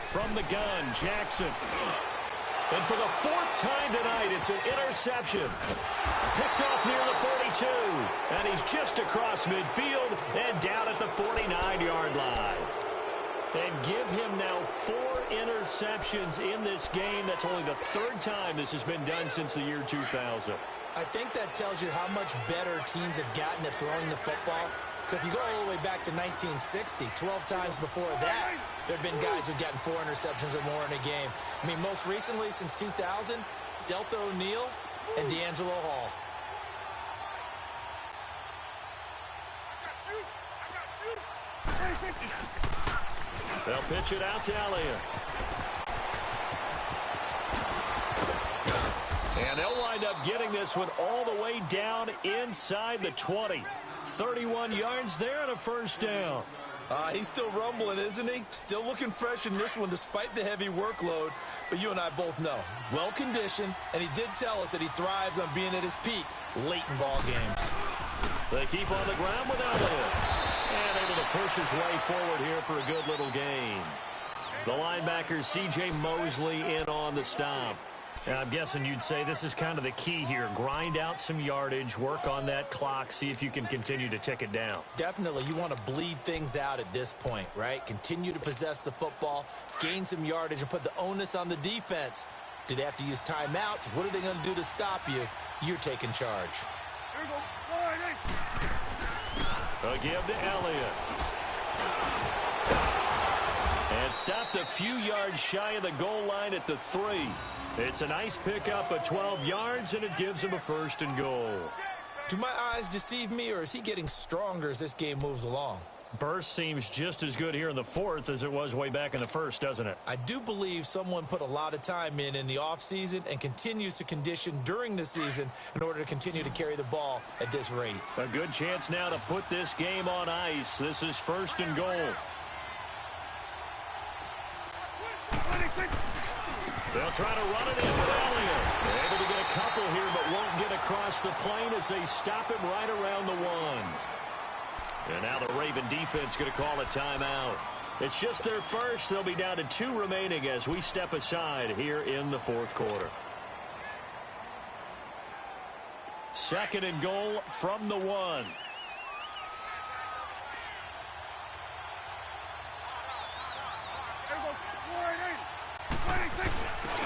From the gun, Jackson. And for the 4th time tonight, it's an interception. Picked off near the 42. And he's just across midfield and down at the 49-yard line. And give him now 4 interceptions in this game. That's only the 3rd time this has been done since the year 2000. I think that tells you how much better teams have gotten at throwing the football. Because if you go all the way back to 1960, 12 times before that, there have been guys who've gotten 4 interceptions or more in a game. I mean, most recently, since 2000, Delta O'Neal and D'Angelo Hall. They'll pitch it out to Elliott. And they'll wind up getting this one all the way down inside the 20. 31 yards there and a 1st down. He's still rumbling, isn't he? Still looking fresh in this one despite the heavy workload. But you and I both know, well-conditioned, and he did tell us that he thrives on being at his peak late in ball games. They keep on the ground with Elliott. And able to push his way forward here for a good little gain. The linebacker, C.J. Mosley, in on the stop. And I'm guessing you'd say this is kind of the key here. Grind out some yardage, work on that clock, see if you can continue to tick it down. Definitely. You want to bleed things out at this point, right? Continue to possess the football, gain some yardage, and put the onus on the defense. Do they have to use timeouts? What are they going to do to stop you? You're taking charge. Here we go. A give to Elliott. And stopped a few yards shy of the goal line at the 3. It's a nice pickup of 12 yards, and it gives him a 1st and goal. Do my eyes deceive me, or is he getting stronger as this game moves along? Burst seems just as good here in the 4th as it was way back in the 1st, doesn't it? I do believe someone put a lot of time in the offseason and continues to condition during the season in order to continue to carry the ball at this rate. A good chance now to put this game on ice. This is 1st and goal. They'll try to run it in with Elliott. They're able to get a couple here, but won't get across the plane as they stop him right around the 1. And now the Raven defense going to call a timeout. It's just their first. They'll be down to 2 remaining as we step aside here in the 4th quarter. 2nd and goal from the 1.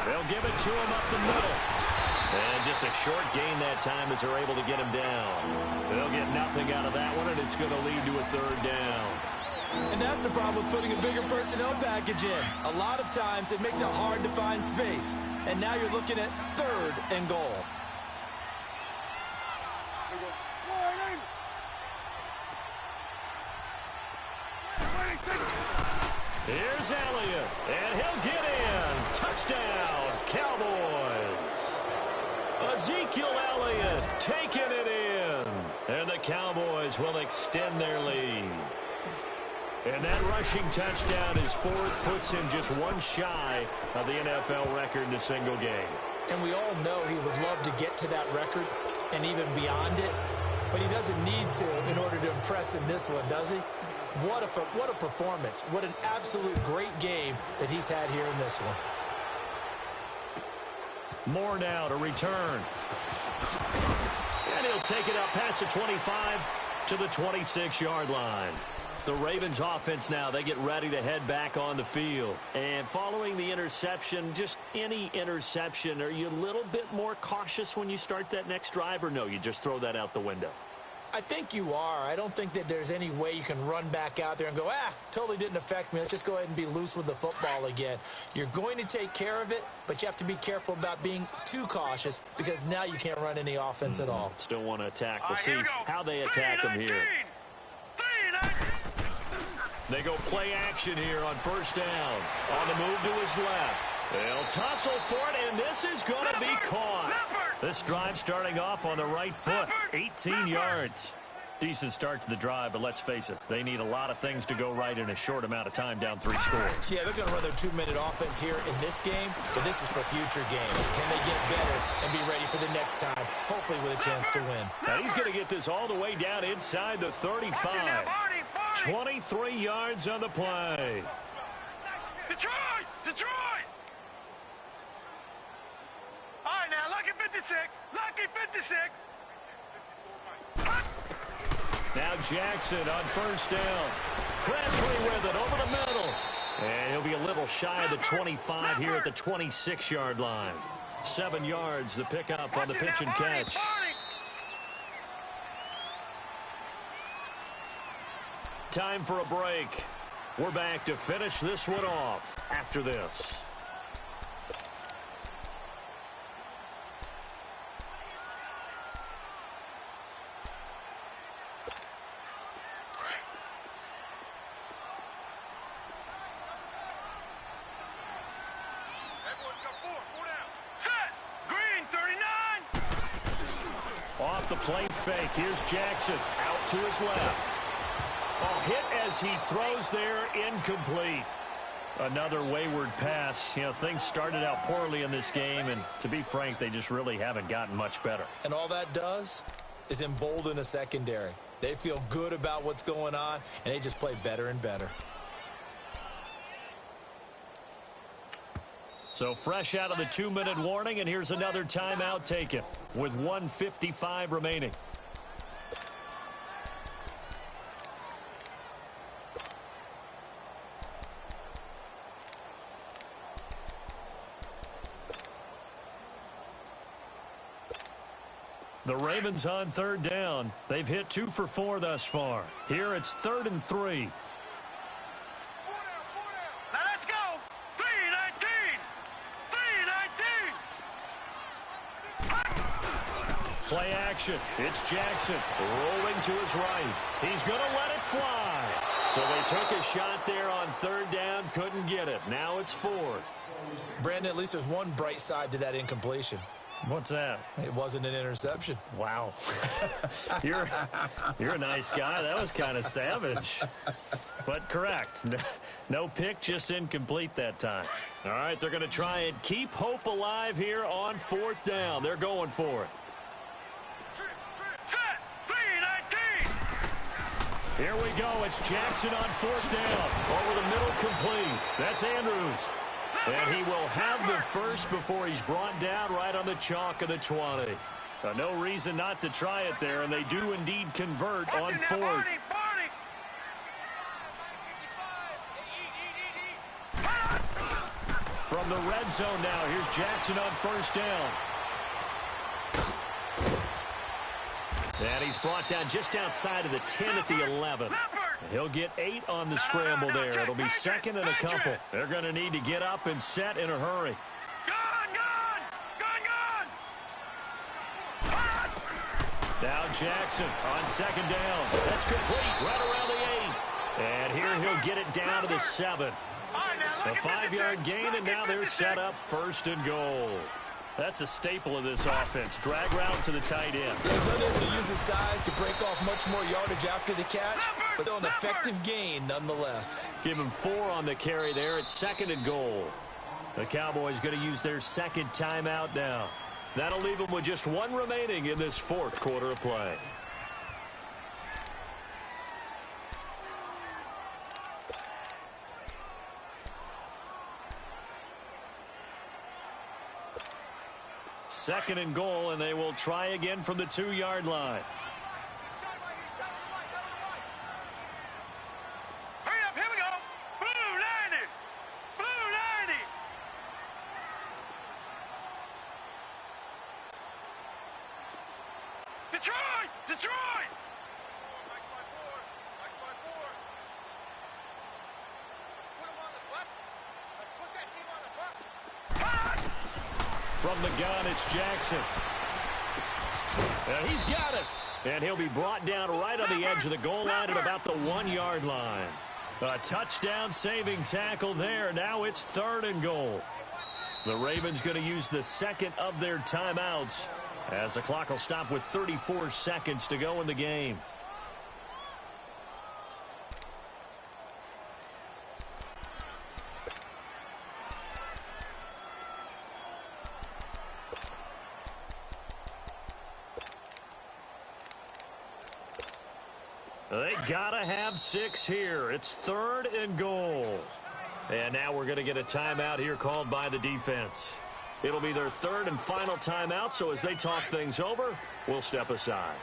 They'll give it to him up the middle. And just a short gain that time as they're able to get him down. They'll get nothing out of that one, and it's going to lead to a 3rd down. And that's the problem with putting a bigger personnel package in. A lot of times it makes it hard to find space. And now you're looking at 3rd and goal. Here's Elliott, and he'll get in. Touchdown, Cowboys. Ezekiel Elliott taking it in. And the Cowboys will extend their lead. And that rushing touchdown is 4th, puts him just 1 shy of the NFL record in a single game. And we all know he would love to get to that record and even beyond it. But he doesn't need to in order to impress in this one, does he? What a performance. What an absolute great game that he's had here in this one. Moore now to return. And he'll take it up past the 25 to the 26-yard line. The Ravens offense now, they get ready to head back on the field. And following the interception, just any interception, are you a little bit more cautious when you start that next drive, or no, you just throw that out the window? I think you are. I don't think that there's any way you can run back out there and go, totally didn't affect me. Let's just go ahead and be loose with the football again. You're going to take care of it, but you have to be careful about being too cautious because now you can't run any offense at all. Still want to attack. We'll see how they attack them here. They go play action here on first down. On the move to his left. They'll tussle for it, and this is going to be caught. This drive starting off on the right foot, 18 yards. Decent start to the drive, but let's face it, they need a lot of things to go right in a short amount of time, down 3 scores. Yeah, they're going to run their 2-minute offense here in this game, but this is for future games. Can they get better and be ready for the next time, hopefully with a chance to win? Now he's going to get this all the way down inside the 35. 23 yards on the play. Detroit! Detroit! All right, now, lucky 56. Lucky 56. Now Jackson on first down. Crabtree with it over the middle. And he'll be a little shy of the 25 here at the 26-yard line. 7 yards the pickup on the pitch and catch. Time for a break. We're back to finish this one off after this. Off the play fake. Here's Jackson out to his left. Oh, hit as he throws there, incomplete. Another wayward pass. You know, things started out poorly in this game, and to be frank, they just really haven't gotten much better. And all that does is embolden a secondary. They feel good about what's going on, and they just play better and better. So fresh out of the 2-minute warning, and here's another timeout taken with 1:55 remaining. The Ravens on third down. They've hit 2 for 4 thus far. Here it's 3rd and 3. Now let's go. 3-19. 3-19. Play action. It's Jackson rolling to his right. He's going to let it fly. So they took a shot there on third down, couldn't get it. Now it's 4th. Brandon, at least there's one bright side to that incompletion. What's that? It wasn't an interception. Wow. You're a nice guy. That was kind of savage. But correct. No pick, just incomplete that time. All right, they're going to try and keep hope alive here on 4th down. They're going for it. Set. 3-19. Here we go. It's Jackson on 4th down. Over the middle, complete. That's Andrews. And he will have the first before he's brought down right on the chalk of the 20. No reason not to try it there, and they do indeed convert on 4th. From the red zone now, here's Jackson on first down. And he's brought down just outside of the 10 at the 11. He'll get 8 on the scramble there. It'll be 2nd and a couple. They're going to need to get up and set in a hurry. Now Jackson on 2nd down. That's complete right around the 8. And here he'll get it down to the 7. A 5-yard gain, and now they're set up 1st and goal. That's a staple of this offense. Drag route to the tight end. He's unable to use his size to break off much more yardage after the catch, but still an effective gain nonetheless. Give him 4 on the carry there at 2nd and goal. The Cowboys going to use their 2nd timeout now. That'll leave them with just 1 remaining in this 4th quarter of play. Second and goal, and they will try again from the 2-yard line. Detroit! Detroit! From the gun, it's Jackson. And he's got it. And he'll be brought down right on the edge of the goal line at about the 1-yard line. A touchdown-saving tackle there. Now it's 3rd and goal. The Ravens going to use the second of their timeouts as the clock will stop with 34 seconds to go in the game. They gotta have 6 here. It's 3rd and goal. And now we're going to get a timeout here called by the defense. It'll be their 3rd and final timeout, so as they talk things over, we'll step aside.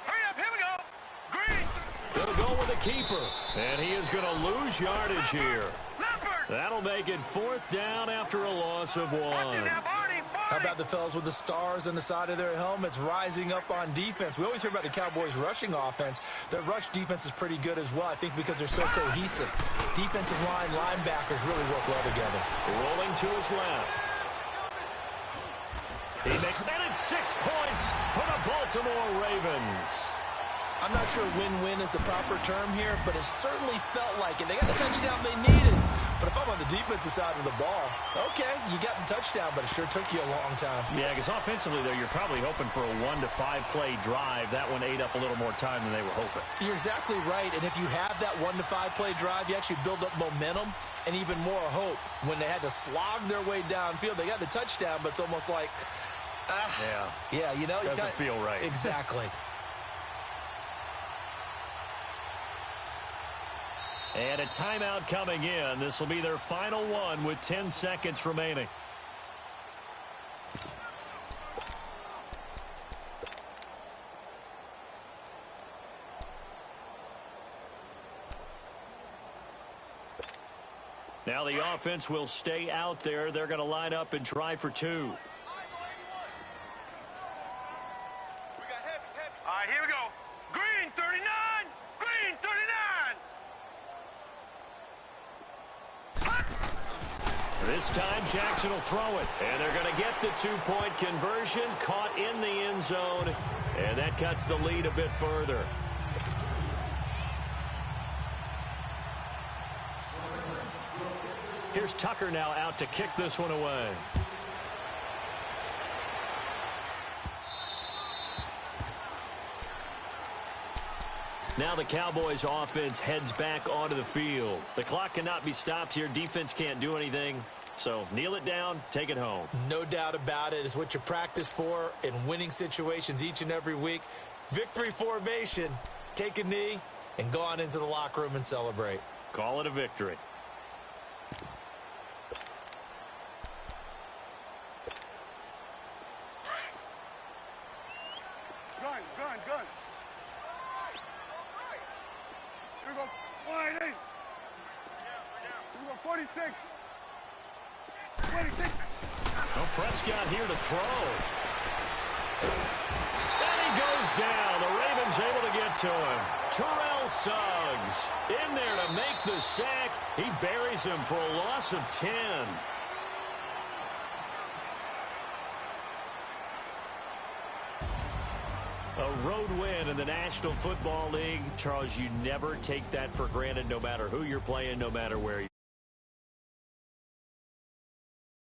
Hurry up, here we go. Green. They'll go with a keeper, and he is going to lose yardage here. That'll make it 4th down after a loss of 1. How about the fellas with the stars on the side of their helmets rising up on defense? We always hear about the Cowboys' rushing offense. Their rush defense is pretty good as well, I think, because they're so cohesive. Defensive line, linebackers really work well together. Rolling to his left. He makes it 6 points for the Baltimore Ravens. I'm not sure win-win is the proper term here, but it certainly felt like it. They got the touchdown they needed. But if I'm on the defensive side of the ball, okay, you got the touchdown, but it sure took you a long time. Yeah, because offensively, though, you're probably hoping for a 1 to 5 play drive. That one ate up a little more time than they were hoping. You're exactly right, and if you have that 1 to 5 play drive, you actually build up momentum and even more hope. When they had to slog their way downfield, they got the touchdown, but it's almost like, yeah, you know. Doesn't feel right. Exactly. And a timeout coming in. This will be their final one with 10 seconds remaining. Now the offense will stay out there. They're going to line up and try for 2. All right, here we go. Green, 39. Green, 39. This time Jackson will throw it. And they're going to get the 2-point conversion. Caught in the end zone. And that cuts the lead a bit further. Here's Tucker now out to kick this one away. Now the Cowboys offense heads back onto the field. The clock cannot be stopped here. Defense can't do anything. So kneel it down, take it home. No doubt about it. It's what you practice for in winning situations each and every week. Victory formation. Take a knee and go on into the locker room and celebrate. Call it a victory. Gun. Here we go. 180. Here we go. 46. 26. Well, Prescott here to throw. And he goes down. The Ravens able to get to him. Terrell Suggs in there to make the sack. He buries him for a loss of 10. A road win in the National Football League. Charles, you never take that for granted, no matter who you're playing, no matter where you're